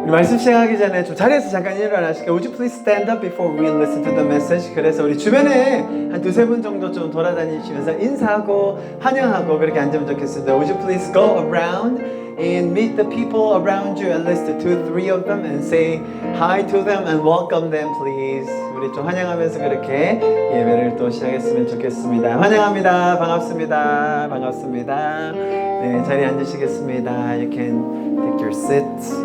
우리 말씀 시작하기 전에 좀 자리에서 잠깐 일어나실게요. Would you please stand up before we listen to the message? 그래서 우리 주변에 한 두세 분 정도 좀 돌아다니시면서 인사하고 환영하고 그렇게 앉으면 좋겠습니다. Would you please go around and meet the people around you, at least 2, 3 of them, and say hi to them and welcome them, please. 우리 좀 환영하면서 그렇게 예배를 또 시작했으면 좋겠습니다. 환영합니다. 반갑습니다. 반갑습니다. 네, 자리에 앉으시겠습니다. You can take your seats.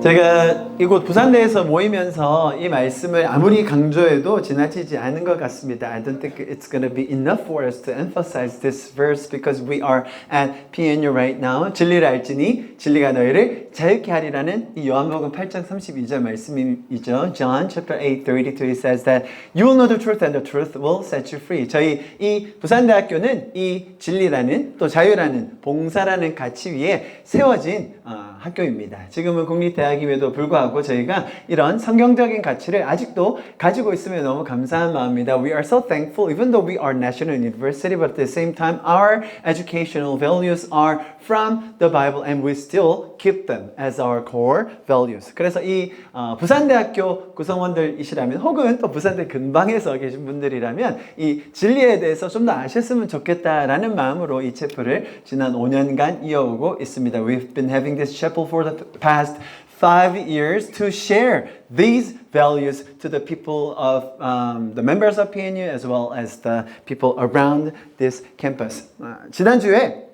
제가 이곳 부산대에서 모이면서 이 말씀을 아무리 강조해도 지나치지 않은 것 같습니다. I don't think it's going to be enough for us to emphasize this verse because we are at PNU right now. 진리를 알지니 진리가 너희를 자유케 하리라는 이 요한복음 8장 32절 말씀이죠. John chapter 8:32 it says that you will know the truth and the truth will set you free. 저희 이 부산대학교는 이 진리라는 또 자유라는 봉사라는 가치 위에 세워진 학교입니다. 지금은 국립대학임에도 불구하고 저희가 이런 성경적인 가치를 아직도 가지고 있으면 너무 감사한 마음입니다. We are so thankful even though we are national university but at the same time our educational values are from the Bible and we still keep them as our core values. 그래서 이 부산대학교 구성원들이시라면 혹은 또 부산대 근방에서 계신 분들이라면 이 진리에 대해서 좀 더 아셨으면 좋겠다라는 마음으로 이 채플을 지난 5년간 이어오고 있습니다. We've been having this chapel for the past 5 years to share these values to the people of the members of PNU as well as the people around this campus. 지난주에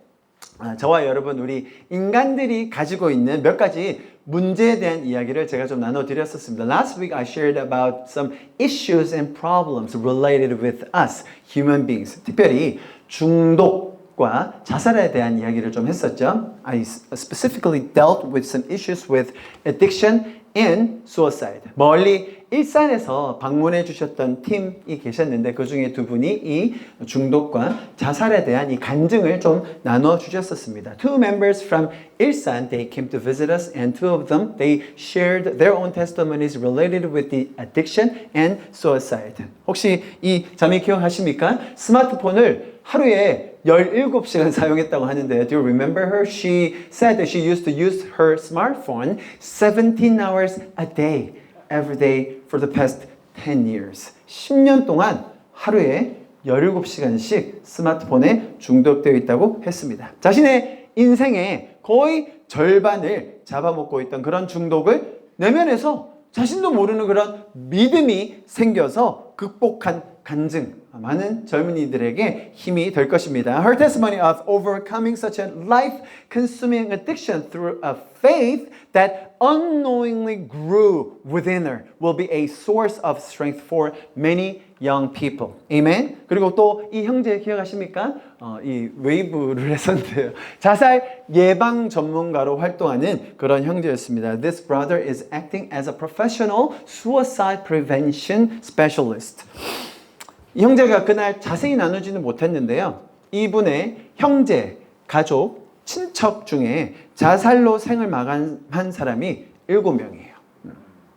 저와 여러분 우리 인간들이 가지고 있는 몇 가지 문제에 대한 이야기를 제가 좀 나눠드렸었습니다. Last week I shared about some issues and problems related with us, human beings. 특별히 중독과 자살에 대한 이야기를 좀 했었죠. I specifically dealt with some issues with addiction and suicide. 멀리 일산에서 방문해 주셨던 팀이 계셨는데 그 중에 두 분이 이 중독과 자살에 대한 이 간증을 좀 나눠 주셨었습니다. Two members from 일산, they came to visit us and two of them, they shared their own testimonies related with the addiction and suicide. 혹시 이 자매 기억하십니까? 스마트폰을 하루에 17시간 사용했다고 하는데 Do you remember her? She said that she used to use her smartphone 17 hours a day, every day for the past 10 years. 10년 동안 하루에 17시간씩 스마트폰에 중독되어 있다고 했습니다. 자신의 인생의 거의 절반을 잡아먹고 있던 그런 중독을 내면에서 자신도 모르는 그런 믿음이 생겨서 극복한 간증, 많은 젊은이들에게 힘이 될 것입니다. Her testimony of overcoming such a life-consuming addiction through a faith that unknowingly grew within her will be a source of strength for many young people. Amen. 그리고 또 이 형제 기억하십니까? 이 웨이브를 했었는데요. 자살 예방 전문가로 활동하는 그런 형제였습니다. This brother is acting as a professional suicide prevention specialist. 이 형제가 그날 자세히 나누지는 못했는데요. 이분의 형제, 가족, 친척 중에 자살로 생을 마감한 사람이 7명이에요.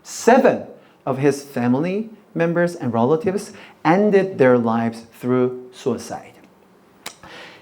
7 of his family members and relatives ended their lives through suicide.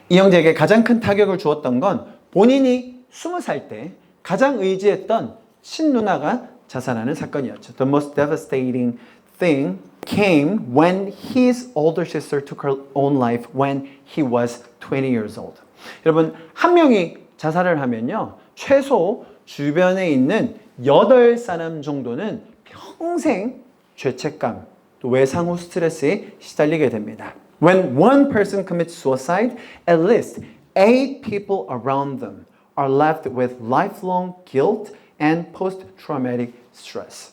이 형제에게 가장 큰 타격을 주었던 건 본인이 20살 때 가장 의지했던 친누나가 자살하는 사건이었죠. The most devastating thing came when his older sister took her own life when he was 20 years old. 여러분, 한 명이 자살을 하면요. 최소 주변에 있는 8사람 정도는 평생 죄책감, 또 외상후 스트레스에 시달리게 됩니다. When one person commits suicide, at least 8 people around them are left with lifelong guilt and post-traumatic stress.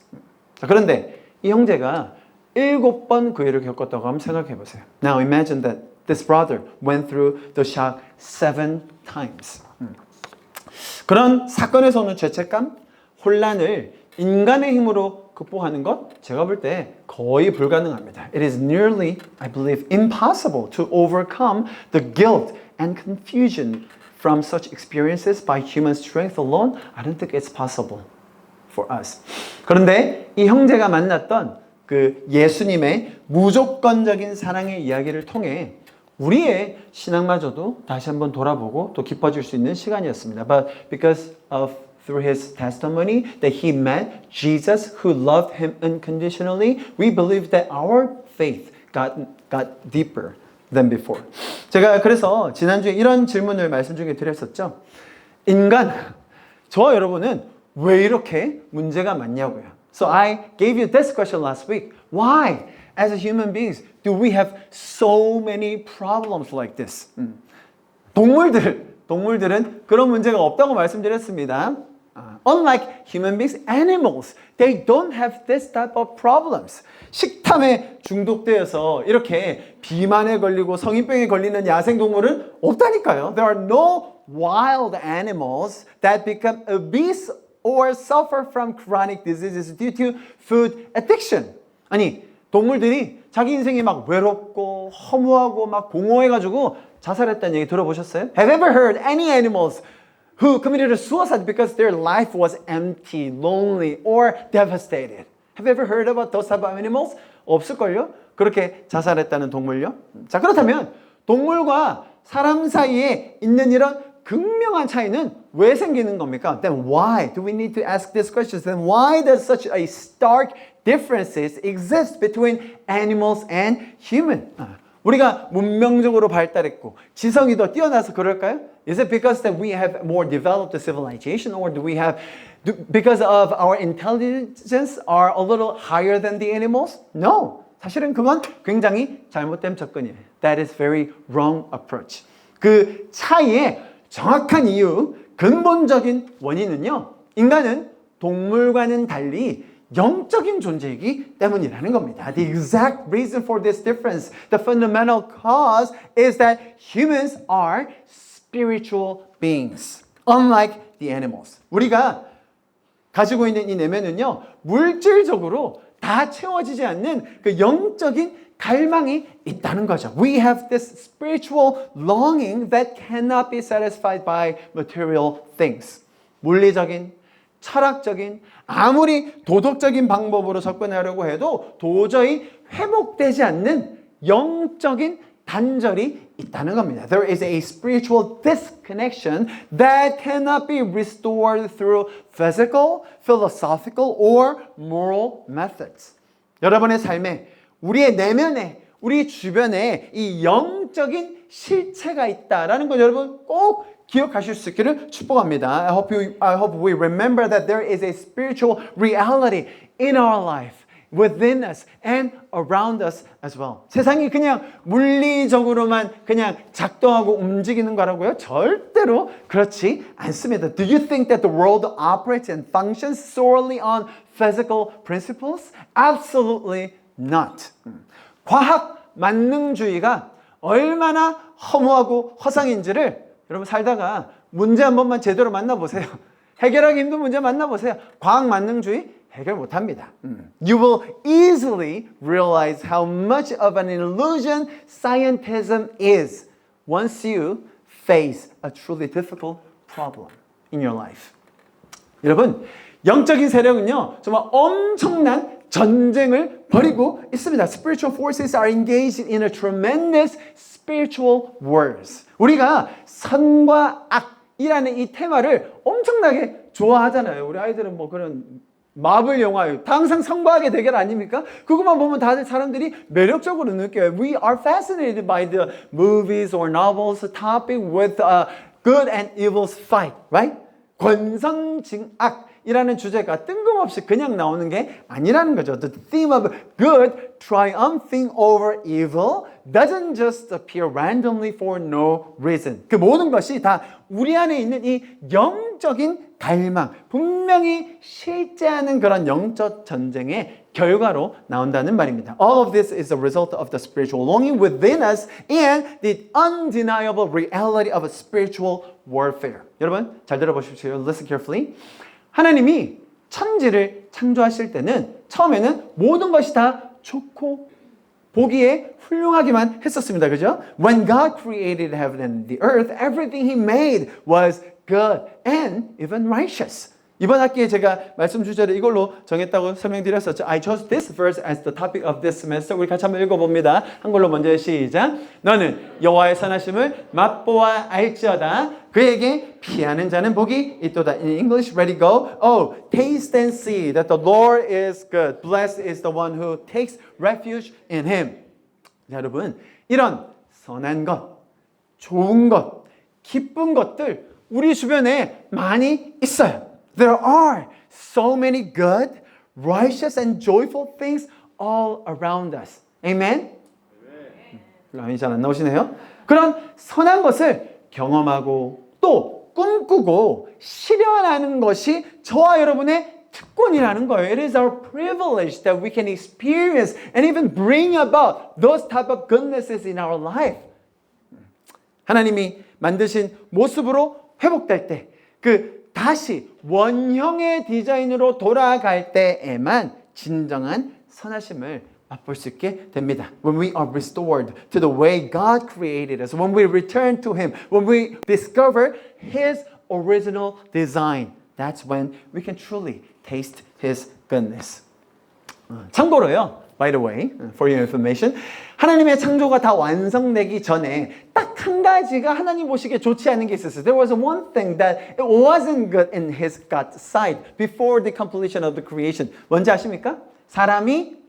자, 그런데 이 형제가 7번 그 일을 겪었다고 한번 생각해 보세요. Now imagine that this brother went through the shock 7 times. 그런 사건에서 오는 죄책감, 혼란을 인간의 힘으로 극복하는 것 제가 볼 때 거의 불가능합니다. It is nearly, I believe, impossible to overcome the guilt and confusion from such experiences by human strength alone. I don't think it's possible for us. 그런데 이 형제가 만났던 그 예수님의 무조건적인 사랑의 이야기를 통해 우리의 신앙마저도 다시 한번 돌아보고 또 깊어질 수 있는 시간이었습니다. But because of through his testimony that he met Jesus who loved him unconditionally, we believe that our faith got deeper than before. 제가 그래서 지난주에 이런 질문을 말씀 중에 드렸었죠. 인간, 저와 여러분은 왜 이렇게 문제가 많냐고요. So I gave you this question last week. Why, as human beings, do we have so many problems like this? 동물들은 그런 문제가 없다고 말씀드렸습니다. Unlike human beings, animals, they don't have this type of problems. 식탐에 중독되어서 이렇게 비만에 걸리고 성인병에 걸리는 야생동물은 없다니까요. There are no wild animals that become obese or suffer from chronic diseases due to food addiction. 아니, 동물들이 자기 인생이 막 외롭고 허무하고 막 공허해가지고 자살했다는 얘기 들어보셨어요? Have you ever heard any animals who committed suicide because their life was empty, lonely, or devastated? Have you ever heard about those type of animals? 없을걸요? 그렇게 자살했다는 동물요? 자, 그렇다면 동물과 사람 사이에 있는 이런 극명한 차이는 왜 생기는 겁니까? Then why do we need to ask these questions? Then why does such a stark differences exist between animals and human? 우리가 문명적으로 발달했고 지성이 더 뛰어나서 그럴까요? Is it because that we have more developed civilization, or do we have because of our intelligence are a little higher than the animals? No. 사실은 그건 굉장히 잘못된 접근이에요. That is very wrong approach. 그 차이의 정확한 이유, 근본적인 원인은요. 인간은 동물과는 달리 영적인 존재이기 때문이라는 겁니다. The exact reason for this difference, the fundamental cause is that humans are spiritual beings, unlike the animals. 우리가 가지고 있는 이 내면은요, 물질적으로 다 채워지지 않는 그 영적인 갈망이 있다는 거죠. We have this spiritual longing that cannot be satisfied by material things. 물리적인, 철학적인, 아무리 도덕적인 방법으로 접근하려고 해도 도저히 회복되지 않는 영적인 단절이 있다는 겁니다. There is a spiritual disconnection that cannot be restored through physical, philosophical, or moral methods. 여러분의 삶에, 우리의 내면에, 우리 주변에 이 영적인 실체가 있다라는 걸 여러분 꼭 기억하실 수 있기를 축복합니다. I hope we remember that there is a spiritual reality in our life, within us and around us as well. 세상이 그냥 물리적으로만 그냥 작동하고 움직이는 거라고요? 절대로 그렇지 않습니다. Do you think that the world operates and functions solely on physical principles? Absolutely not. 과학 만능주의가 얼마나 허무하고 허상인지를 여러분 살다가 문제 한 번만 제대로 만나보세요. 해결하기 힘든 문제 만나보세요. 과학 만능주의 해결 못합니다. You will easily realize how much of an illusion scientism is once you face a truly difficult problem in your life. 여러분, 영적인 세력은요, 정말 엄청난 전쟁을 벌이고 있습니다. Spiritual forces are engaged in a tremendous spiritual wars. 우리가 선과 악이라는 이 테마를 엄청나게 좋아하잖아요. 우리 아이들은 뭐 그런 마블 영화요. 다 항상 선과 악의 대결 아닙니까? 그것만 보면 다들 사람들이 매력적으로 느껴요. We are fascinated by the movies or novels topic with good and evil's fight, right? 권선징악이라는 주제가 뜬금없이 그냥 나오는 게 아니라는 거죠. The theme of good triumphing over evil doesn't just appear randomly for no reason. 그 모든 것이 다 우리 안에 있는 이 영적인 갈망, 분명히 실제하는 그런 영적 전쟁의 결과로 나온다는 말입니다. All of this is a result of the spiritual longing within us and the undeniable reality of a spiritual warfare. 여러분, 잘 들어보십시오. Listen carefully. 하나님이 천지를 창조하실 때는 처음에는 모든 것이 다 좋고 보기에 훌륭하기만 했었습니다. 그죠? When God created heaven and the earth, everything He made was good and even righteous. 이번 학기에 제가 말씀 주제를 이걸로 정했다고 설명드렸었죠. I chose this verse as the topic of this semester. 우리 같이 한번 읽어봅니다. 한글로 먼저 시작. 너는 여호와의 선하심을 맛보아 알지어다. 그에게 피하는 자는 복이 있도다. In English, ready, go. Oh, taste and see that the Lord is good. Blessed is the one who takes refuge in Him. 자, 여러분, 이런 선한 것, 좋은 것, 기쁜 것들 우리 주변에 많이 있어요. There are so many good, righteous, and joyful things all around us. Amen? 아멘. 잘 안 나오시네요. 그런 선한 것을 경험하고 또 꿈꾸고 실현하는 것이 저와 여러분의 특권이라는 거예요. It is our privilege that we can experience and even bring about those type of goodnesses in our life. 하나님이 만드신 모습으로 회복될 때, 다시 원형의 디자인으로 돌아갈 때에만 진정한 선하심을 맛볼 수 있게 됩니다. When we are restored to the way God created us, when we return to Him, when we discover His original design, that's when we can truly taste His goodness. 참고로요, by the way, for your information, 하나님의 창조가 다 완성되기 전에 딱 한 가지가 하나님 보시기에 좋지 않은 게 있었어요. There was one thing that it wasn't good in His God's sight before the completion of the creation. 뭔지 아십니까? 사람이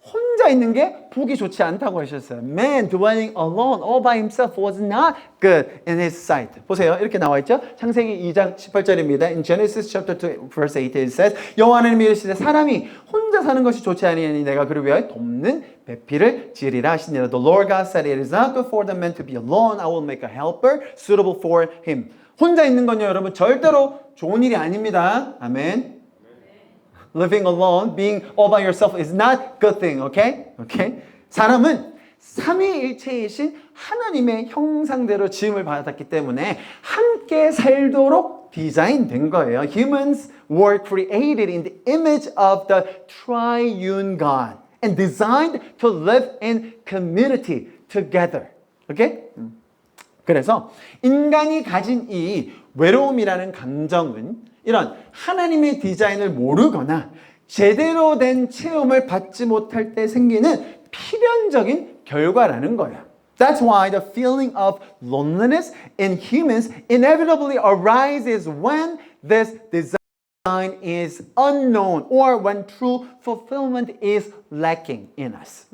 혼자 있는 게 보기 좋지 않다고 하셨어요. Man dwelling alone all by himself was not good in his sight. 보세요. 이렇게 나와 있죠. 창세기 2장 18절입니다. In Genesis chapter 2 verse 8 it says 여호와 하나님이 이르시되 사람이 혼자 사는 것이 좋지 아니하니 내가 그를 위하여 돕는 배필을 지으리라 하시니라. The Lord God said it is not good for the man to be alone. I will make a helper suitable for him. 혼자 있는 건요 여러분 절대로 좋은 일이 아닙니다. 아멘. Living alone, being all by yourself is not a good thing, okay? Okay? 사람은 삼위일체이신 하나님의 형상대로 지음을 받았기 때문에 함께 살도록 디자인된 거예요. Humans were created in the image of the triune God and designed to live in community together. Okay? 그래서 인간이 가진 이 외로움이라는 감정은 이런 하나님의 디자인을 모르거나 제대로 된 체험을 받지 못할 때 생기는 필연적인 결과라는 거예요. That's why the feeling of loneliness in humans inevitably arises when this design is unknown or when true fulfillment is lacking in us.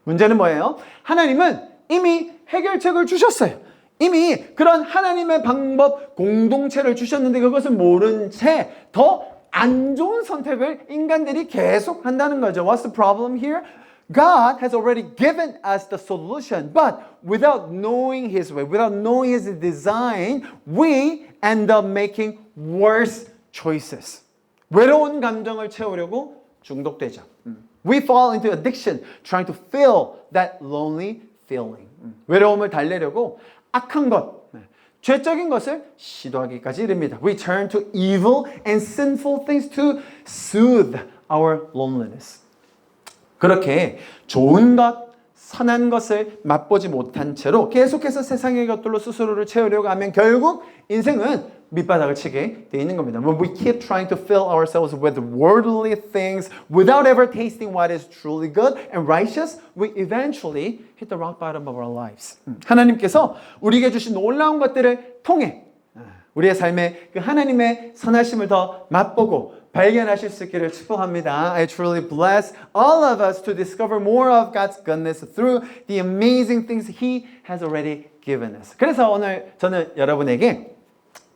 문제는 뭐예요? 하나님은 이미 해결책을 주셨어요. 이미 그런 하나님의 방법 공동체를 주셨는데 그것을 모른 채 더 안 좋은 선택을 인간들이 계속 한다는 거죠. What's the problem here? God has already given us the solution, but without knowing His way, without knowing His design, we end up making worse choices. 외로운 감정을 채우려고 중독되죠. We fall into addiction, trying to fill that lonely feeling. 외로움을 달래려고 악한 것, 죄적인 것을 시도하기까지 이릅니다. We turn to evil and sinful things to soothe our loneliness. 그렇게 좋은 것, 선한 것을 맛보지 못한 채로 계속해서 세상의 것들로 스스로를 채우려고 하면 결국 인생은 밑바닥을 치게 돼 있는 겁니다. When we keep trying to fill ourselves with worldly things without ever tasting what is truly good and righteous, we eventually hit the rock bottom of our lives. 하나님께서 우리에게 주신 놀라운 것들을 통해 우리의 삶에 그 하나님의 선하심을 더 맛보고 발견하실 수 있기를 축복합니다. I truly bless all of us to discover more of God's goodness through the amazing things He has already given us. 그래서 오늘 저는 여러분에게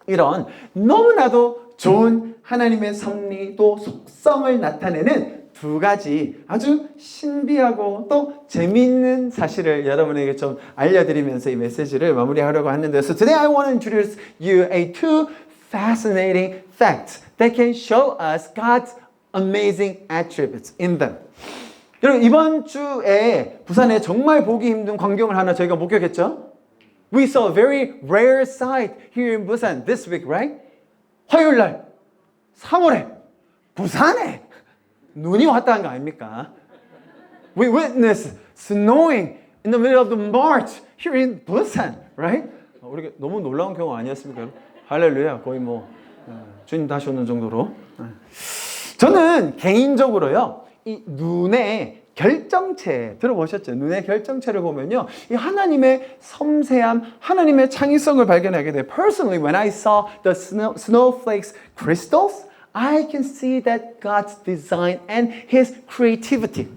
이런 너무나도 좋은 하나님의 섭리 또 속성을 나타내는 두 가지 아주 신비하고 또 재미있는 사실을 여러분에게 좀 알려드리면서 이 메시지를 마무리하려고 하는데 So today I want to introduce you a two fascinating facts that can show us God's amazing attributes in them. 여러분 이번 주에 부산에 정말 보기 힘든 광경을 하나 저희가 목격했죠? We saw a very rare sight here in Busan this week, right? 화요일 날 3월에 부산에 눈이 왔다는 거 아닙니까? We witnessed snowing in the middle of the March here in Busan, right? 우리 너무 놀라운 경우 아니었습니까? 할렐루야, 거의 뭐 주님 다시 오는 정도로. 저는 개인적으로요, 이 눈의 결정체 들어보셨죠? 눈의 결정체를 보면요, 이 하나님의 섬세함, 하나님의 창의성을 발견하게 돼요. Personally, when I saw the snowflakes crystals, I can see that God's design and His creativity.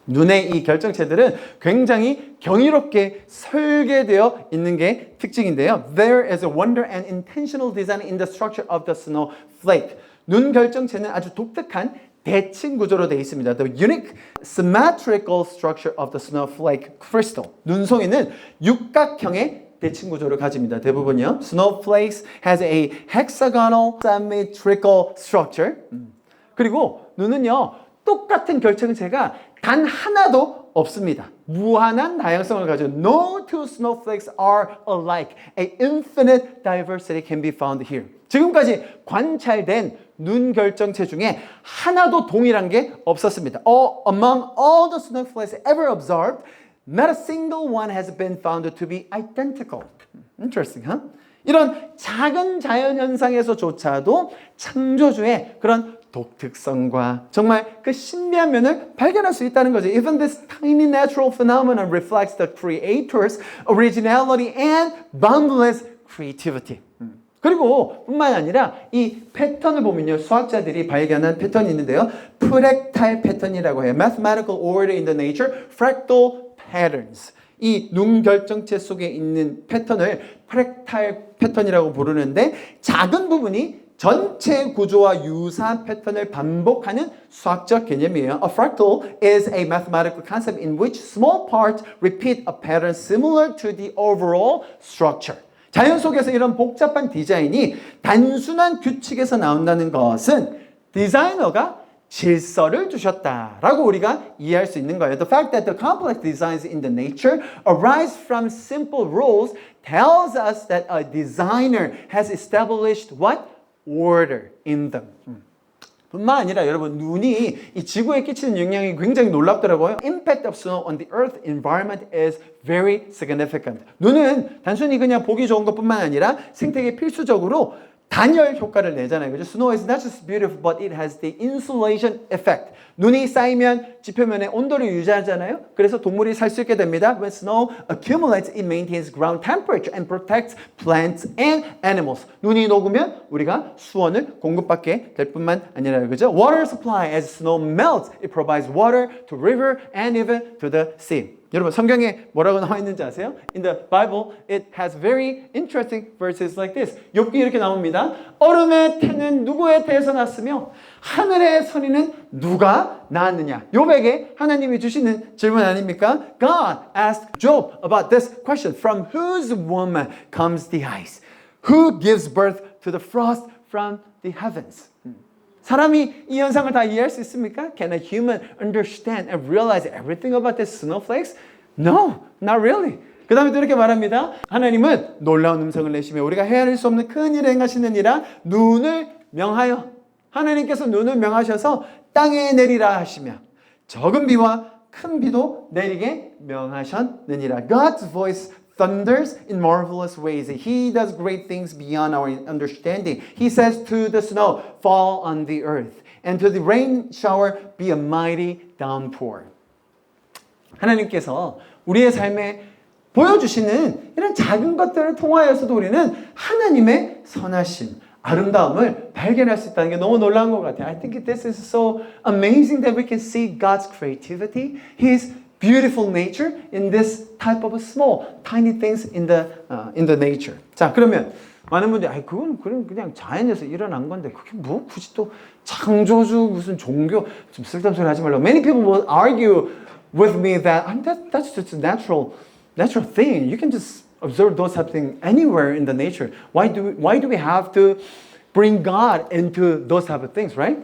눈의 이 결정체들은 굉장히 경이롭게 설계되어 있는 게 특징인데요. There is a wonder and intentional design in the structure of the snowflake. 눈 결정체는 아주 독특한 대칭 구조로 되어 있습니다. The unique symmetrical structure of the snowflake crystal. 눈송이는 육각형의 대칭 구조를 가집니다. 대부분요. Snowflakes has a hexagonal symmetrical structure. 그리고 눈은요, 똑같은 결정체가 단 하나도 없습니다. 무한한 다양성을 가지고 No two snowflakes are alike. A infinite diversity can be found here. 지금까지 관찰된 눈 결정체 중에 하나도 동일한 게 없었습니다. Among all the snowflakes ever observed, not a single one has been found to be identical. Interesting, huh? 이런 작은 자연현상에서조차도 창조주의 그런 독특성과 정말 그 신비한 면을 발견할 수 있다는 거죠. Even this tiny natural phenomenon reflects the creator's originality and boundless creativity. 그리고 뿐만 아니라 이 패턴을 보면요, 수학자들이 발견한 패턴이 있는데요, 프랙탈 패턴이라고 해요. Mathematical order in the nature, fractal patterns. 이 눈 결정체 속에 있는 패턴을 프랙탈 패턴이라고 부르는데, 작은 부분이 전체 구조와 유사한 패턴을 반복하는 수학적 개념이에요. A fractal is a mathematical concept in which small parts repeat a pattern similar to the overall structure. 자연 속에서 이런 복잡한 디자인이 단순한 규칙에서 나온다는 것은 디자이너가 질서를 주셨다라고 우리가 이해할 수 있는 거예요. The fact that the complex designs in the nature arise from simple rules tells us that a designer has established what? Order in them. 뿐만 아니라 여러분, 눈이 이 지구에 끼치는 영향이 굉장히 놀랍더라고요. Impact of snow on the earth environment is very significant. 눈은 단순히 그냥 보기 좋은 것뿐만 아니라 생태계에 필수적으로 단열 효과를 내잖아요. 그죠? Snow is not just beautiful, but it has the insulation effect. 눈이 쌓이면 지표면의 온도를 유지하잖아요. 그래서 동물이 살 수 있게 됩니다. When snow accumulates, it maintains ground temperature and protects plants and animals. 눈이 녹으면 우리가 수온을 공급받게 될 뿐만 아니라, 그죠? Water supply, as snow melts, it provides water to river and even to the sea. 여러분, 성경에 뭐라고 나와 있는지 아세요? In the Bible, it has very interesting verses like this. 욥기 이렇게 나옵니다. 얼음의 태는 누구에 대해서 났으며 하늘의 선의는 누가 낳았느냐? 욥에게 하나님이 주시는 질문 아닙니까? God asked Job about this question. From whose womb comes the ice? Who gives birth to the frost from the heavens? 사람이 이 현상을 다 이해할 수 있습니까? Can a human understand and realize everything about the snowflakes? No, not really. 그 다음에 또 이렇게 말합니다. 하나님은 놀라운 음성을 내시며 우리가 헤아릴 수 없는 큰 일을 행하시느니라. 눈을 명하여, 하나님께서 눈을 명하셔서 땅에 내리라 하시며 적은 비와 큰 비도 내리게 명하셨느니라. God's voice thunders in marvelous ways. He does great things beyond our understanding. He says to the snow, fall on the earth, and to the rain shower be a mighty downpour. 하나님께서 우리의 삶에 보여주시는 이런 작은 것들을 통하여서도 우리는 하나님의 선하심, 아름다움을 발견할 수 있다는 게 너무 놀라운 것 같아요. I think this is so amazing that we can see God's creativity, His beautiful nature in this type of small, tiny things in the nature. 자, 그러면 많은 분들이 그건 그냥 자연에서 일어난 건데 그게 뭐 굳이 또 창조주 무슨 종교 좀 쓸데없는 소리 하지 말라고. Many people will argue with me that that's just a natural thing. You can just observe those type of things anywhere in the nature. Why do we have to bring God into those type of things, right?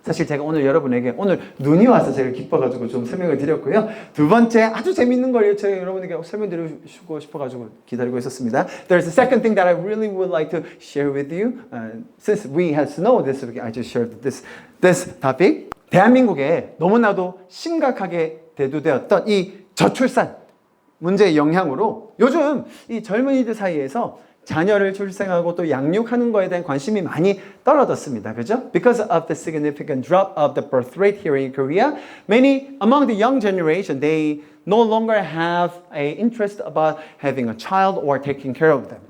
사실 제가 오늘 여러분에게 오늘 눈이 와서 제가 기뻐가지고 좀 설명을 드렸고요. 두 번째 아주 재밌는 걸 제가 여러분에게 설명드리고 싶어가지고 기다리고 있었습니다. There's a second thing that I really would like to share with you. Since we had snow this week, I just shared this topic. 대한민국에 너무나도 심각하게 대두되었던 이 저출산 문제의 영향으로 요즘 이 젊은이들 사이에서 자녀를 출생하고 또 양육하는 거에 대한 관심이 많이 떨어졌습니다. 그죠? Because of the significant drop of the birth rate here in Korea, many among the young generation, they no longer have a interest about having a child or taking care of them.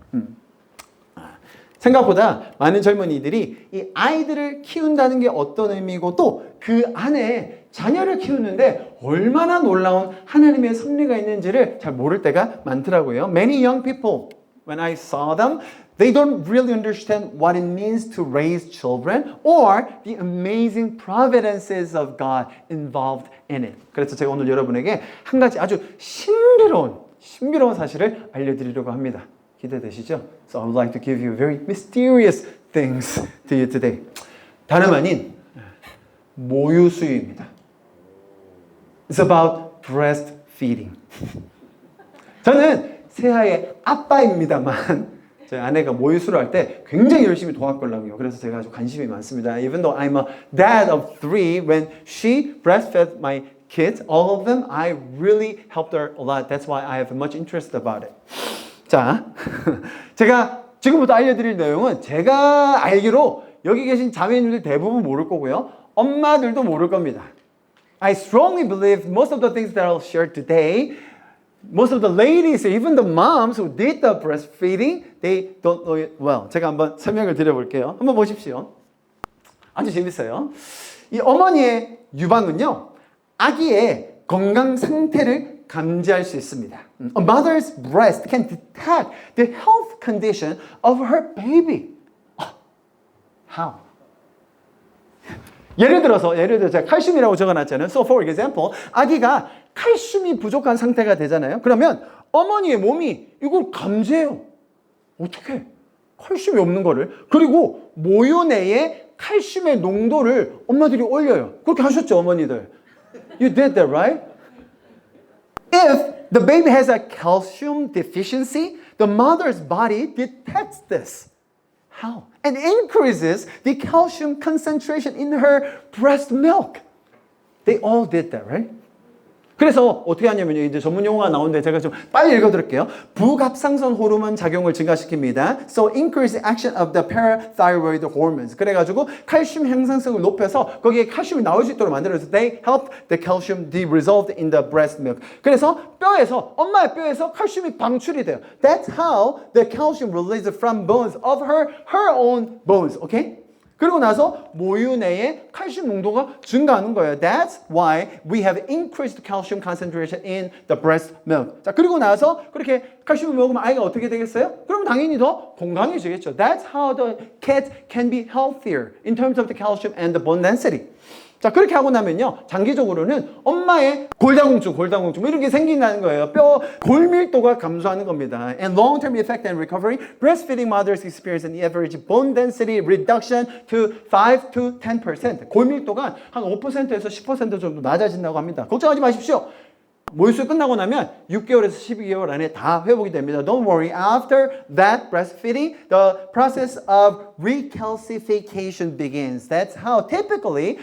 생각보다 많은 젊은이들이 이 아이들을 키운다는 게 어떤 의미고 또 그 안에 자녀를 키우는데 얼마나 놀라운 하나님의 섭리가 있는지를 잘 모를 때가 많더라고요. Many young people, when I saw them, they don't really understand what it means to raise children or the amazing providences of God involved in it. 그래서 제가 오늘 여러분에게 한 가지 아주 신비로운 사실을 알려드리려고 합니다. 기대되시죠? So I would like to give you very mysterious things to you today. 다름 아닌 모유수유입니다. It's about breastfeeding. 저는 새아이의 아빠입니다만 저희 아내가 모유수유를 할 때 굉장히 열심히 도왔걸랑요. 그래서 제가 아주 관심이 많습니다. Even though I'm a dad of 3, when she breastfed my kids, all of them, I really helped her a lot. That's why I have much interest about it. 자, 제가 지금부터 알려드릴 내용은 제가 알기로 여기 계신 자매님들 대부분 모를 거고요. 엄마들도 모를 겁니다. I strongly believe most of the things that I'll share today, most of the ladies, even the moms who did the breastfeeding, they don't know it well. 제가 한번 설명을 드려볼게요. 한번 보십시오. 아주 재밌어요. 이 어머니의 유방은요, 아기의 건강 상태를 감지할 수 있습니다. A mother's breast can detect the health condition of her baby. How? 예를 들어서 제가 칼슘이라고 적어놨잖아요. So for example, 아기가 칼슘이 부족한 상태가 되잖아요. 그러면 어머니의 몸이 이걸 감지해요. 어떻게? 칼슘이 없는 거를. 그리고 모유 내에 칼슘의 농도를 엄마들이 올려요. 그렇게 하셨죠, 어머니들? You did that, right? If the baby has a calcium deficiency, the mother's body detects this. How? And increases the calcium concentration in her breast milk. They all did that, right? 그래서 어떻게 하냐면요. 이제 전문 용어가 나오는데 제가 좀 빨리 읽어드릴게요. 부갑상선 호르몬 작용을 증가시킵니다. So increase the action of the parathyroid hormones. 그래가지고 칼슘 형성성을 높여서 거기에 칼슘이 나올 수 있도록 만들어서 they help the calcium be resolved in the breast milk. 그래서 엄마의 뼈에서 칼슘이 방출이 돼요. That's how the calcium released from bones of her own bones. Okay? 그리고 나서 모유 내에 칼슘 농도가 증가하는 거예요. That's why we have increased calcium concentration in the breast milk. 자, 그리고 나서 그렇게 칼슘을 먹으면 아이가 어떻게 되겠어요? 그럼 당연히 더 건강해지겠죠. That's how the kid can be healthier in terms of the calcium and the bone density. 자, 그렇게 하고 나면요, 장기적으로는 엄마의 골다공증 이런 게 생긴다는 거예요. 뼈 골밀도가 감소하는 겁니다. And long-term effect and recovery, breastfeeding mothers experience an average bone density reduction to 5 to 10%. 골밀도가 한 5%에서 10% 정도 낮아진다고 합니다. 걱정하지 마십시오. 모유수유 끝나고 나면 6개월에서 12개월 안에 다 회복이 됩니다. Don't worry. After that breastfeeding, the process of recalcification begins. That's how typically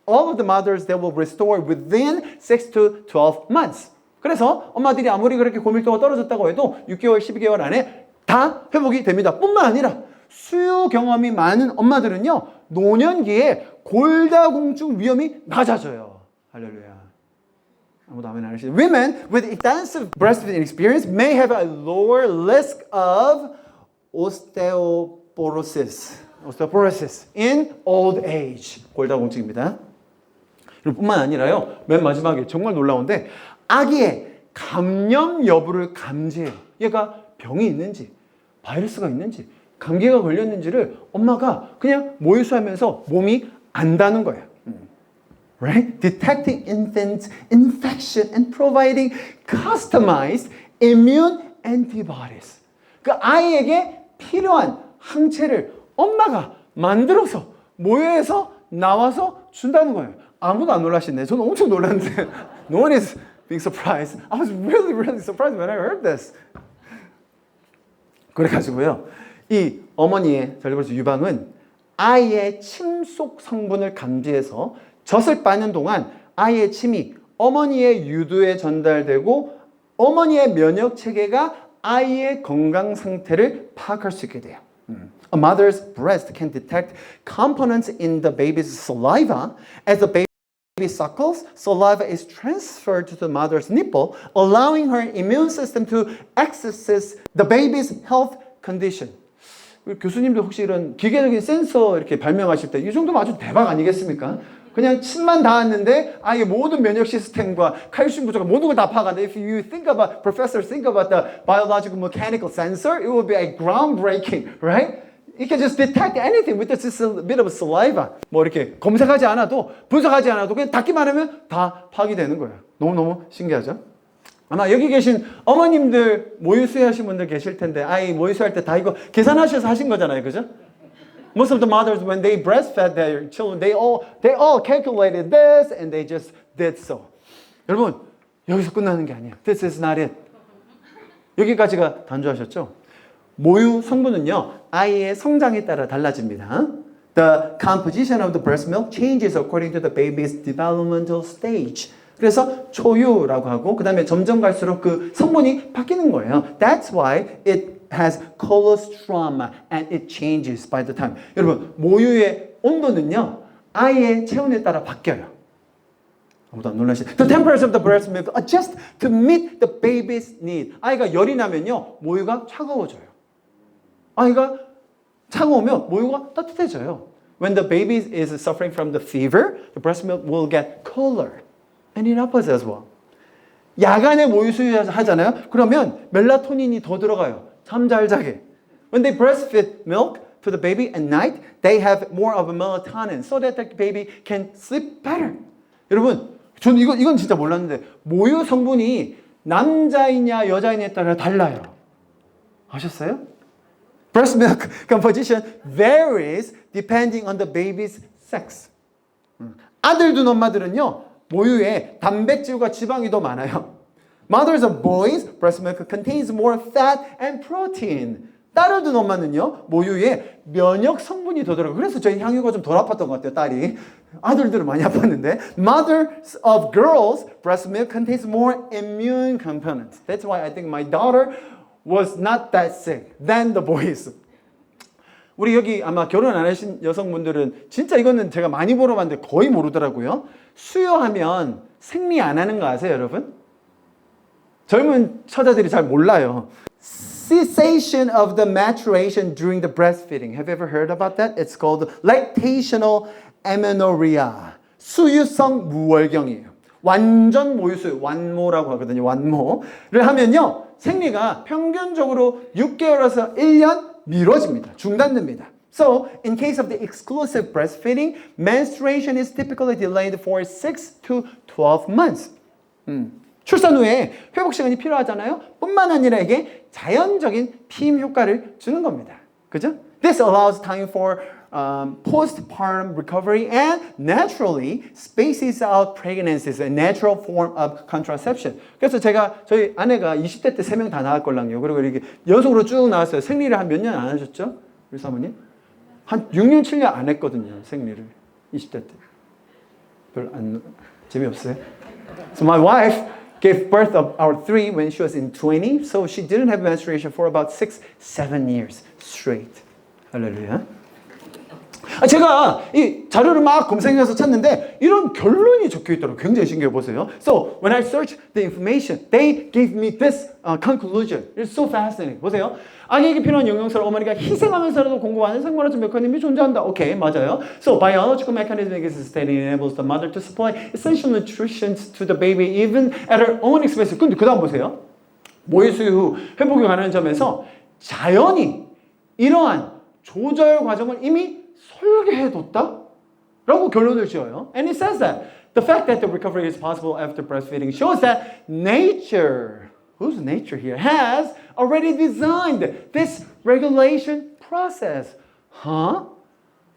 all of the mothers that will restore within 6 to 12 months. 그래서 엄마들이 아무리 그렇게 고밀도가 떨어졌다고 해도 6개월, 12개월 안에 다 회복이 됩니다. 뿐만 아니라 수유 경험이 많은 엄마들은요, 노년기에 골다공증 위험이 낮아져요. 할렐루야. 아무도 아멘 안 하시죠? Women with extensive breastfeeding experience may have a lower risk of osteoporosis in old age. 골다공증입니다. 뿐만 아니라요, 맨 마지막에 정말 놀라운데 아기의 감염 여부를 감지해요. 얘가 병이 있는지, 바이러스가 있는지, 감기가 걸렸는지를 엄마가 그냥 모유수하면서 몸이 안다는 거예요. Right? Detecting infant infection and providing customized immune antibodies. 그 아이에게 필요한 항체를 엄마가 만들어서 모유에서 나와서 준다는 거예요. 아무도 안 놀라시네. 저는 엄청 놀랐는데 no one is being surprised. I was really surprised when I heard this. 그래가지고요, 이 어머니의 젤리버스 유방은 아이의 침속 성분을 감지해서 젖을 빠는 동안 아이의 침이 어머니의 유두에 전달되고 어머니의 면역 체계가 아이의 건강 상태를 파악할 수 있게 돼요. A mother's breast can detect components in the baby's saliva. As the baby suckles, saliva is transferred to the mother's nipple, allowing her immune system to access the baby's health condition. 교수님들 혹시 이런 기계적인 센서 이렇게 발명하실 때 이 정도면 아주 대박 아니겠습니까? 그냥 침만 닿았는데 아이의 모든 면역 시스템과 칼슘 부족과 모든 걸 다 파악한다. If you think about, professors think about the biological mechanical sensor, it will be a groundbreaking, right? It can just detect anything with just a bit of saliva. 뭐 이렇게 검색하지 않아도 분석하지 않아도 그냥 닿기만 하면 다 파악이 되는 거예요. 너무너무 신기하죠? 아마 여기 계신 어머님들 모유 수유하신 분들 계실 텐데 아이 모유 수유할 때 다 이거 계산하셔서 하신 거잖아요. 그죠? Most of the mothers, when they breastfed their children, they all calculated this and they just did so. 여러분, 여기서 끝나는 게 아니에요. This is not it. 여기까지가 단조하셨죠? 모유 성분은요, 아이의 성장에 따라 달라집니다. The composition of the breast milk changes according to the baby's developmental stage. 그래서 초유라고 하고, 그 다음에 점점 갈수록 그 성분이 바뀌는 거예요. That's why it has colostrum and it changes by the time. 여러분, 모유의 온도는요, 아이의 체온에 따라 바뀌어요. 아무도 안 놀라시죠? The temperature of the breast milk adjusts to meet the baby's need. 아이가 열이 나면요, 모유가 차가워져요. 아이가 차가우면 모유가 따뜻해져요. When the baby is suffering from the fever, the breast milk will get cooler. And it happens as well. 야간에 모유 수유하잖아요. 그러면 멜라토닌이 더 들어가요. 잠 잘 자게. When they breastfeed milk to the baby at night, they have more of a melatonin so that the baby can sleep better. 여러분, 저는 이건 진짜 몰랐는데 모유 성분이 남자이냐 여자이냐에 따라 달라요. 아셨어요? Breast milk composition varies depending on the baby's sex. 아들 둔 엄마들은요, 모유에 단백질과 지방이 더 많아요. Mothers of boys, breast milk contains more fat and protein. 딸을 둔 엄마는요, 모유에 면역 성분이 더 들어가요. 그래서 저희 향유가 좀 덜 아팠던 것 같아요, 딸이. 아들들은 많이 아팠는데. Mothers of girls, breast milk contains more immune components. That's why I think my daughter was not that sick than the boys. 우리 여기 아마 결혼 안 하신 여성분들은 진짜 이거는 제가 많이 보러 봤는데 거의 모르더라고요. 수유하면 생리 안 하는 거 아세요, 여러분? 젊은 처자들이 잘 몰라요. Cessation of the maturation during the breastfeeding. Have you ever heard about that? It's called lactational amenorrhea. 수유성 무월경이에요. 완전 모유수유, 완모라고 하거든요. 완모를 하면요, 생리가 평균적으로 6개월에서 1년 미뤄집니다. 중단됩니다. So, in case of the exclusive breastfeeding, menstruation is typically delayed for 6 to 12 months. 출산 후에 회복 시간이 필요하잖아요. 뿐만 아니라 이게 자연적인 피임 효과를 주는 겁니다. 그죠? This allows time for postpartum recovery and naturally spaces out pregnancies, a natural form of contraception. 그래서 저희 아내가 20대 때 3명 다 낳았걸랑요. 그리고 이렇게 연속으로 쭉 나왔어요. 생리를 한 몇 년 안 하셨죠? 우리 사모님? 한 6년, 7년 안 했거든요. 생리를. 20대 때. 별로 재미없어요? So my wife gave birth of our 3 when she was in 20, so she didn't have menstruation for about 6, 7 years straight. 할렐루야. 제가 이 자료를 막 검색해서 찾는데 이런 결론이 적혀 있더라고요. 굉장히 신기해 보세요. So when I searched the information, they gave me this conclusion. It's so fascinating. 보세요. 아기에게 필요한 영양소를 어머니가 희생하면서라도 공급하는 생물학적 메커니즘이 존재한다. 오케이, 맞아요. So biological mechanism exists that enables the mother to supply essential nutrition to the baby even at her own expense. 근데 그 다음 보세요. 모유 수유 후 회복에 관한 점에서 자연이 이러한 조절 과정을 이미 설계해뒀다? 라고 결론을 지어요. And it says that the fact that the recovery is possible after breastfeeding shows that nature, who's nature here, has already designed this regulation process. Huh?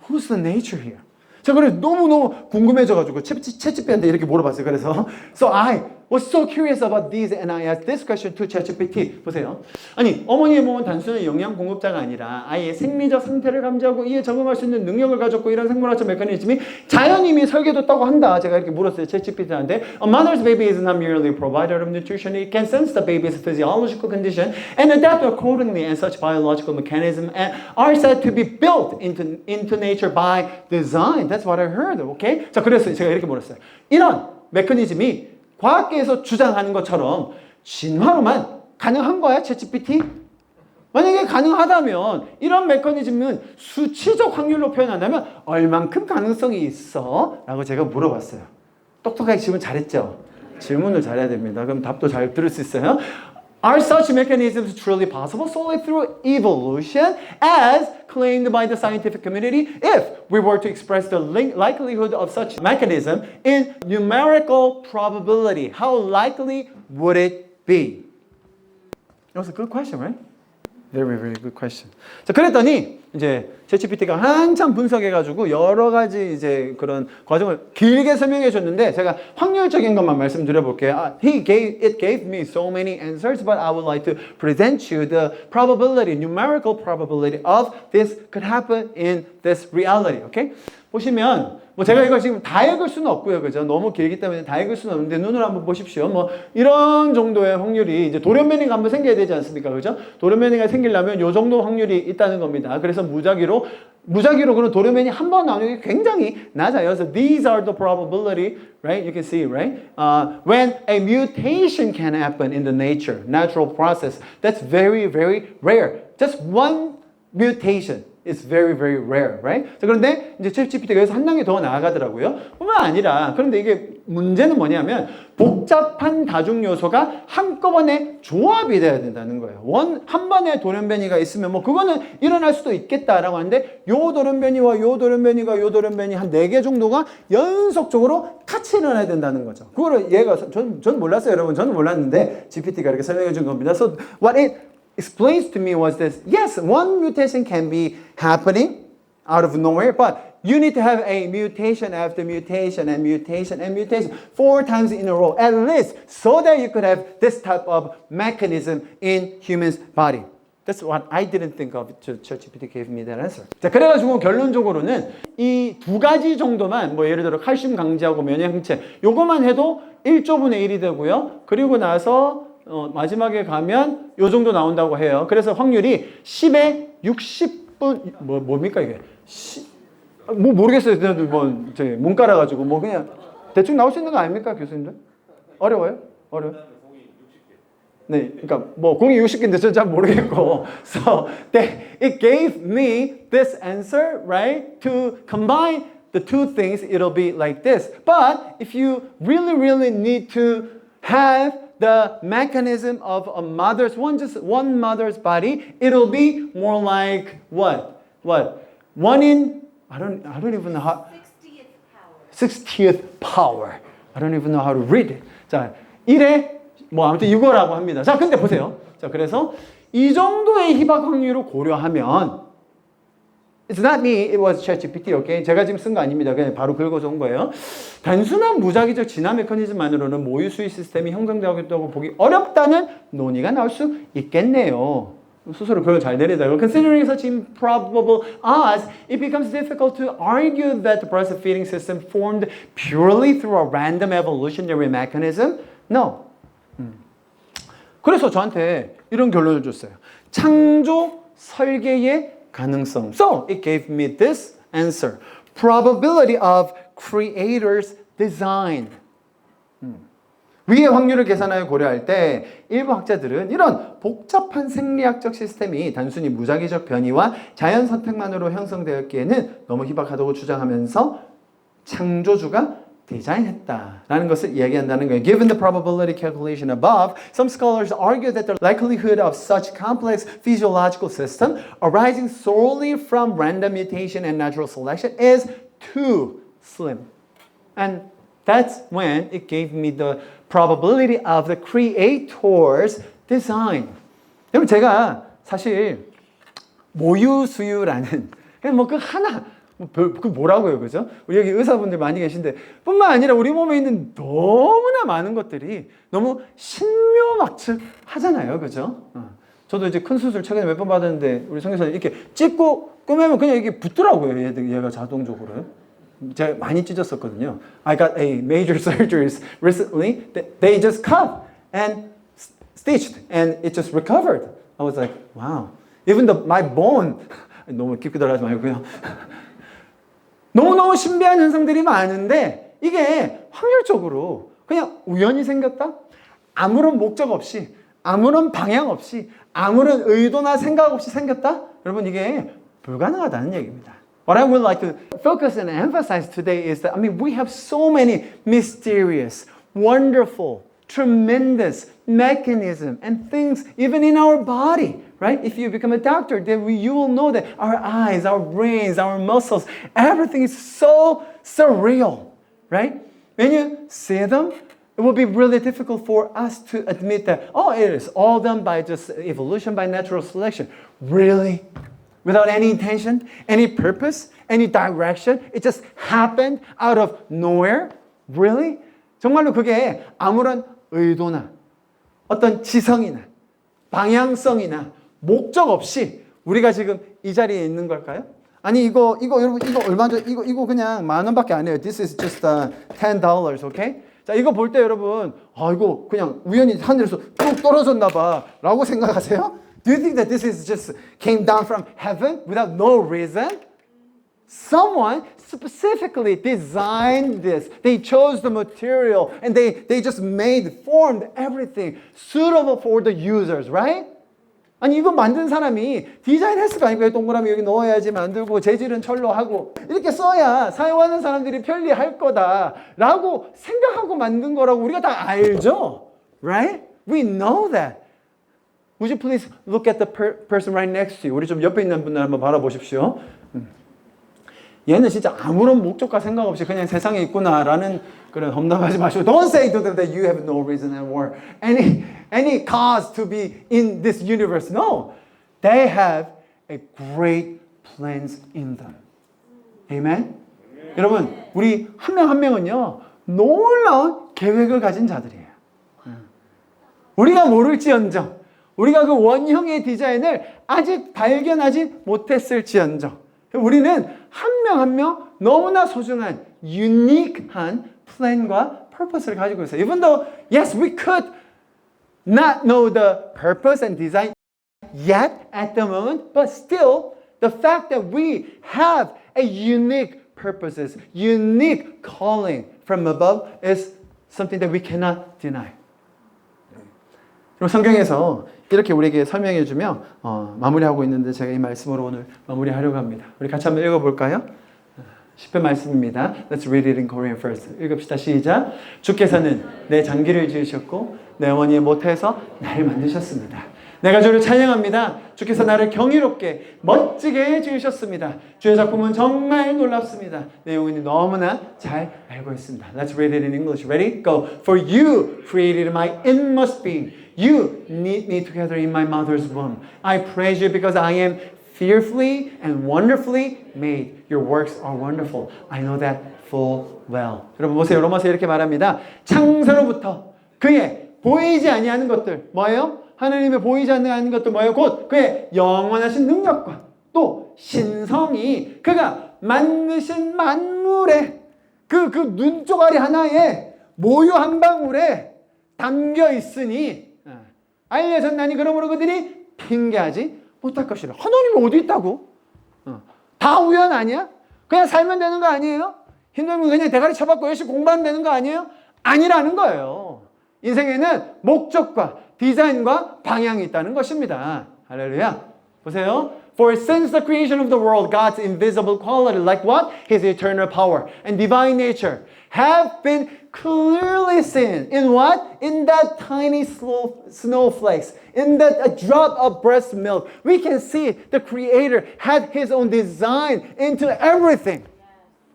Who's the nature here? 제가 그래서 너무너무 궁금해져가지고 채찌피한테 이렇게 물어봤어요. 그래서 So I was so curious about these and I asked this question to ChatGPT. 보세요. 아니, 어머니의 몸은 단순히 영양 공급자가 아니라 아이의 생리적 상태를 감지하고 이에 적응할 수 있는 능력을 가졌고 이런 생물학적 메커니즘이 자연임이 설계됐다고 한다. 제가 이렇게 물었어요. ChatGPT한테. A mother's baby is not merely a provider of nutrition. It can sense the baby's physiological condition and adapt accordingly, and such biological mechanisms are said to be built into nature by design. That's what I heard. Okay? 자, 그래서 제가 이렇게 물었어요. 이런 메커니즘이 과학계에서 주장하는 것처럼 진화로만 가능한 거야, 챗GPT? 만약에 가능하다면 이런 메커니즘은 수치적 확률로 표현한다면 얼만큼 가능성이 있어? 라고 제가 물어봤어요. 똑똑하게 질문 잘했죠? 질문을 잘해야 됩니다. 그럼 답도 잘 들을 수 있어요. Are such mechanisms truly possible solely through evolution as claimed by the scientific community? If we were to express the likelihood of such mechanism in numerical probability, how likely would it be? That was a good question, right? Very, very good question. 자, 그랬더니 이제 챗GPT가 한참 분석해가지고 여러 가지 이제 그런 과정을 길게 설명해 줬는데 제가 확률적인 것만 말씀드려 볼게요. It gave me so many answers, but I would like to present you the probability, numerical probability of this could happen in this reality. Okay? 보시면 뭐 제가 이거 지금 다 읽을 수는 없고요. 그죠? 너무 길기 때문에 다 읽을 수는 없는데 눈으로 한번 보십시오. 뭐 이런 정도의 확률이 이제 돌연변이가 한번 생겨야 되지 않습니까? 그죠? 돌연변이가 생기려면 이 정도 확률이 있다는 겁니다. 그래서 무작위로 그런 돌연변이 한 번 나오는 게 굉장히 낮아요. So these are the probability, right? You can see, right? When a mutation can happen in the natural process, that's very, very rare. Just one mutation. It's very, very rare, right? 자, 그런데 이제 챗GPT가 여기서 한 단계 더 나아가더라고요. 뿐만 아니라, 그런데 이게 문제는 뭐냐면 복잡한 다중 요소가 한꺼번에 조합이 돼야 된다는 거예요. 한 번에 돌연변이가 있으면 뭐 그거는 일어날 수도 있겠다라고 하는데 요 돌연변이와 요 돌연변이가 요 돌연변이 한 4개 정도가 연속적으로 같이 일어나야 된다는 거죠. 그거를 얘가 전 몰랐어요, 여러분. 저는 몰랐는데 GPT가 이렇게 설명해 준 겁니다. So what it explains to me was this: yes, one mutation can be happening out of nowhere, but you need to have a mutation after mutation and mutation and mutation 4 times in a row at least, so that you could have this type of mechanism in human's body. That's what I didn't think of. ChatGPT gave me that answer. 자, 그래가지고 결론적으로는 이 2가지 정도만, 뭐 예를 들어 칼슘 강제하고 면역 항체, 요거만 해도 1조분의 1이 되고요. 그리고 나서 마지막에 가면 요 정도 나온다고 해요. 그래서 확률이 10에 60분 뭡니까 이게? 뭐 모르겠어요. 뭐 문 깔아가지고 뭐 그냥 대충 나올 수 있는 거 아닙니까, 교수님들? 어려워요? 네, 그러니까 뭐 공이 60개인데 저는 잘 모르겠고. So it gave me this answer, right? To combine the two things, it'll be like this. But if you really need to have the mechanism of a mother's one mother's body, it'll be more like what? One in I don't even know how 60th power. I don't even know how to read it. 자, 1에 뭐 아무튼 이거라고 합니다. 자, 근데 보세요. 자, 그래서 이 정도의 희박 확률을 고려하면 It's not me, it was ChatGPT, okay? 제가 지금 쓴 거 아닙니다. 그냥 바로 긁어서 온 거예요. 단순한 무작위적 진화 메커니즘만으로는 모유 수유 시스템이 형성되었다고 보기 어렵다는 논의가 나올 수 있겠네요. 스스로 그걸 잘 내리다가 Considering such improbable odds, it becomes difficult to argue that the breastfeeding system formed purely through a random evolutionary mechanism. No. 그래서 저한테 이런 결론을 줬어요. 창조 설계의 가능성. So it gave me this answer. Probability of creator's design. 위의 확률을 계산하여 고려할 때 일부 학자들은 이런 복잡한 생리학적 시스템이 단순히 무작위적 변이와 자연 선택만으로 형성되었기에는 너무 희박하다고 주장하면서 창조주가 디자인했다라는 것을 이야기한다는 거예요. Given the probability calculation above, some scholars argue that the likelihood of such complex physiological system arising solely from random mutation and natural selection is too slim. And that's when it gave me the probability of the creator's design. 여러분, 제가 사실 모유 수유라는 그냥 뭐 그 하나 그 뭐라고요, 그죠? 우리 여기 의사분들 많이 계신데 뿐만 아니라 우리 몸에 있는 너무나 많은 것들이 너무 신묘막측하잖아요, 그죠? 저도 이제 큰 수술 최근에 몇 번 받았는데 우리 성교사님 이렇게 찢고 끄매면 그냥 이게 붙더라고요, 얘가 자동적으로. 제가 많이 찢었었거든요. I got a major surgeries recently. They just cut and stitched and it just recovered. I was like, wow. Even my bone. 너무 깊게 들어가지 말고요. 너무너무 신비한 현상들이 많은데 이게 확률적으로 그냥 우연히 생겼다? 아무런 목적 없이, 아무런 방향 없이, 아무런 의도나 생각 없이 생겼다? 여러분 이게 불가능하다는 얘기입니다. What I would like to focus and emphasize today is that, we have so many mysterious, wonderful, tremendous mechanism and things even in our body, right? If you become a doctor, then you will know that our eyes, our brains, our muscles, everything is so surreal, right? When you see them, it will be really difficult for us to admit that, it is all done by just evolution, by natural selection. Really? Without any intention, any purpose, any direction? It just happened out of nowhere? Really? 정말로 그게 아무런 의도나 어떤 지성이나 방향성이나 목적 없이 우리가 지금 이 자리에 있는 걸까요? 아니 이거 여러분 이거 얼마죠? 이거 그냥 10,000원밖에 안 해요. This is just $10, okay? 자 이거 볼 때 여러분 이거 그냥 우연히 하늘에서 뚝 떨어졌나 봐라고 생각하세요? Do you think that this is just came down from heaven without no reason? Someone specifically designed this. They chose the material and they just formed everything suitable for the users, right? 아니 이거 만든 사람이 디자인했을 거 아닙니까? 동그라미 여기 넣어야지 만들고 재질은 철로 하고 이렇게 써야 사용하는 사람들이 편리할 거다라고 생각하고 만든 거라고 우리가 다 알죠? Right? We know that. Would you please look at the person right next to you? 우리 좀 옆에 있는 분들 한번 바라보십시오. 얘는 진짜 아무런 목적과 생각 없이 그냥 세상에 있구나라는 그런 험담하지 마시고 Don't say to them that you have no reason or any cause to be in this universe. No. They have a great plans in them. Amen? 여러분, 우리 한 명 한 명은요. 놀라운 계획을 가진 자들이에요. 우리가 모를지언정 우리가 그 원형의 디자인을 아직 발견하지 못했을지언정 우리는 한 명 한 명 너무나 소중한 유니크한 플랜과 purpose를 가지고 있어요. Even though, yes, we could not know the purpose and design yet at the moment, but still, the fact that we have a unique purposes, unique calling from above is something that we cannot deny. 그리고 성경에서 이렇게 우리에게 설명해주며 마무리하고 있는데 제가 이 말씀으로 오늘 마무리하려고 합니다. 우리 같이 한번 읽어볼까요? 10편 말씀입니다. Let's read it in Korean first. 읽읍시다. 시작. 주께서는 내 장기를 지으셨고 내 어머니의 모태에서 나를 만드셨습니다. 내가 주를 찬양합니다. 주께서 나를 경이롭게 멋지게 지으셨습니다. 주의 작품은 정말 놀랍습니다. 내 영혼이 너무나 잘 알고 있습니다. Let's read it in English. Ready? Go. For you created my inmost being. You knit me together in my mother's womb. I praise you because I am fearfully and wonderfully made. Your works are wonderful. I know that full well. 여러분 보세요. 로마서 이렇게 말합니다. 창세로부터 그의 보이지 아니하는 것들 뭐예요? 하나님의 보이지 않는 것들 뭐예요? 곧 그의 영원하신 능력과 또 신성이 그가 만드신 만물에 그 눈조가리 하나에 모유 한 방울에 담겨 있으니 알려졌나니 그러므로 그들이 핑계하지 못할 것이라. 하나님이 어디 있다고? 다 우연 아니야? 그냥 살면 되는 거 아니에요? 힘들면 그냥 대가리 쳐박고 열심히 공부하면 되는 거 아니에요? 아니라는 거예요. 인생에는 목적과 디자인과 방향이 있다는 것입니다. 할렐루야. 보세요. For since the creation of the world, God's invisible quality, like what? His eternal power and divine nature, have been clearly seen. In what? In that tiny snowflakes. In that drop of breast milk. We can see the Creator had His own design into everything.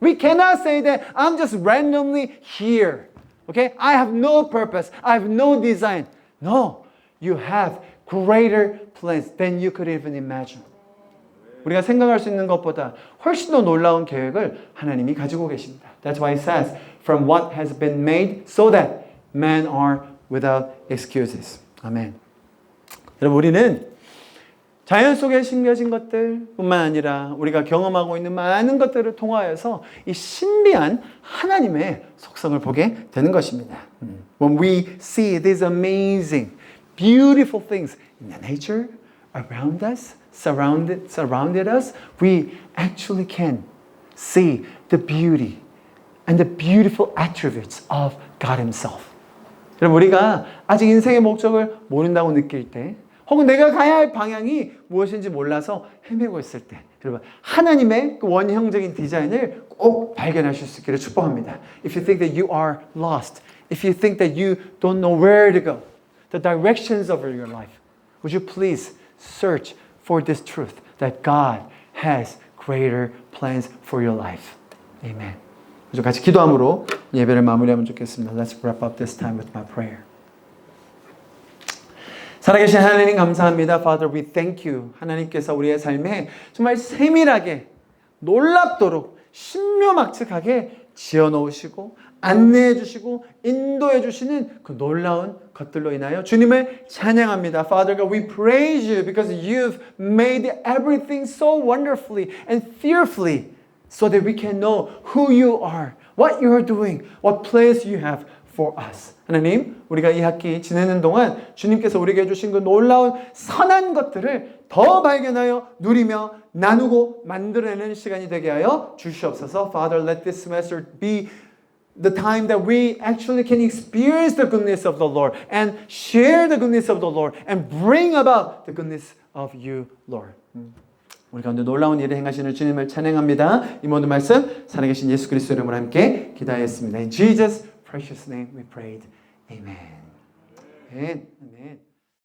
We cannot say that I'm just randomly here. Okay? I have no purpose. I have no design. No. You have greater plans than you could even imagine. 우리가 생각할 수 있는 것보다 훨씬 더 놀라운 계획을 하나님이 가지고 계십니다. That's why it says, from what has been made so that men are without excuses. 아멘. 여러분, 우리는 자연 속에 심겨진 것들뿐만 아니라 우리가 경험하고 있는 많은 것들을 통하여서 이 신비한 하나님의 속성을 보게 되는 것입니다. When we see these amazing, beautiful things in the nature around us, surrounded us, we actually can see the beauty and the beautiful attributes of God Himself. 여러분, 우리가 아직 인생의 목적을 모른다고 느낄 때, 혹은 내가 가야 할 방향이 무엇인지 몰라서 헤매고 있을 때, 여러분, 하나님의 그 원형적인 디자인을 꼭 발견하실 수 있기를 축복합니다. If you think that you are lost, if you think that you don't know where to go, the directions of your life, would you please search for this truth that God has greater plans for your life. Amen. 그래서 같이 기도함으로 예배를 마무리하면 좋겠습니다. Let's wrap up this time with my prayer. 살아계신 하나님 감사합니다. Father, we thank you. 하나님께서 우리의 삶에 정말 세밀하게 놀랍도록 신묘막측하게 지어놓으시고 안내해 주시고 인도해 주시는 그 놀라운 것들로 인하여 주님을 찬양합니다. Father God, we praise you because you've made everything so wonderfully and fearfully so that we can know who you are, what you are doing, what plans you have for us. 하나님, 우리가 이 학기 지내는 동안 주님께서 우리에게 주신 그 놀라운 선한 것들을 더 발견하여 누리며 나누고 만들어내는 시간이 되게 하여 주시옵소서. Father, let this semester be the time that we actually can experience the goodness of the Lord and share the goodness of the Lord and bring about the goodness of you, Lord. 우리 가운데 놀라운 일을 행하시는 주님을 찬양합니다. 이 모든 말씀 살아계신 예수 그리스도 이름으로 함께 기도하였습니다. In Jesus' precious name we prayed. Amen. Amen. Amen.